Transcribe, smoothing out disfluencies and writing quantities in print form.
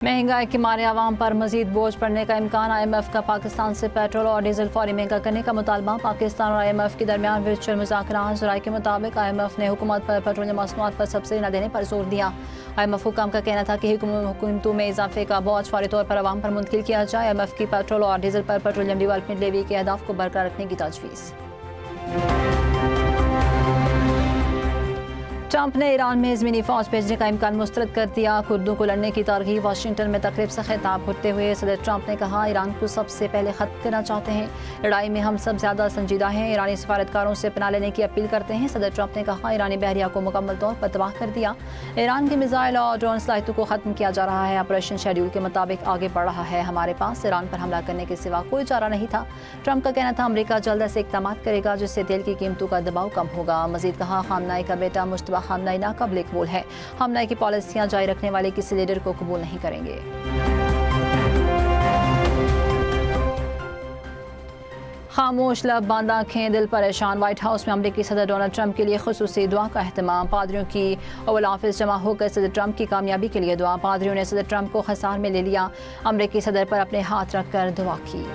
महंगाई के मारे आवाम पर मजीद बोझ पड़ने का इम्कान। IMF का पाकिस्तान से पेट्रोल और डीजल फौरी महंगा करने का मुतालबा। पाकिस्तान और IMF के दरमियान वर्चुअल मुज़ाकरात। राय के मुताबिक IMF ने हुकूमत पर पेट्रोलियम मसनूआत पर सब्सिडी न देने पर जोर दिया। IMF हुकाम का कहना था कि हुकूमतों में इजाफे का बोझ फौरी तौर पर आवाम पर मुंतकिल किया जाए। IMF की पेट्रोल और डीजल पर पेट्रोलियम डेवलपमेंट लेवी के अहदाफ को बरकरार रखने की तजवीज़। ट्रंप ने ईरान में ज़मीनी फौज भेजने का इम्कान मुस्तरद कर दिया। कुर्दों को लड़ने की तरगीब। वाशिंगटन में तकरीब से खिताब करते हुए सदर ट्रंप ने कहा, ईरान को सबसे पहले खत्म करना चाहते हैं। लड़ाई में हम सब ज्यादा संजीदा हैं। ईरानी सफारतकारों से पनाह लेने की अपील करते हैं। सदर ट्रंप ने कहा, ईरानी बहरिया को मुकम्मल तौर पर तबाह कर दिया। ईरान की मिसाइल और ड्रोन सलाहियतों को खत्म किया जा रहा है। ऑपरेशन शेड्यूल के मुताबिक आगे बढ़ रहा है। हमारे पास ईरान पर हमला करने के सिवा कोई चारा नहीं था। ट्रंप का कहना था, अमरीका जल्द ऐसे इक़दाम करेगा जिससे तेल की कीमतों का दबाव कम होगा। मजीद कहा, खामनाई का बेटा मुश्तबा खामनाई नाकाबिल कबूल है। हमने की पॉलिसियां जारी रखने वाले किसी लीडर को कबूल नहीं करेंगे। खामोश लब बांध आंखें दिल परेशान। व्हाइट हाउस में अमेरिकी सदर डोनाल्ड ट्रंप के लिए खुसूसी दुआ का अहतमाम। पादरियों की ओवल ऑफिस जमा होकर सदर ट्रंप की कामयाबी के लिए दुआ। पादरियों ने सदर ट्रंप को खसार में ले लिया। अमेरिकी सदर पर अपने हाथ रखकर दुआ की।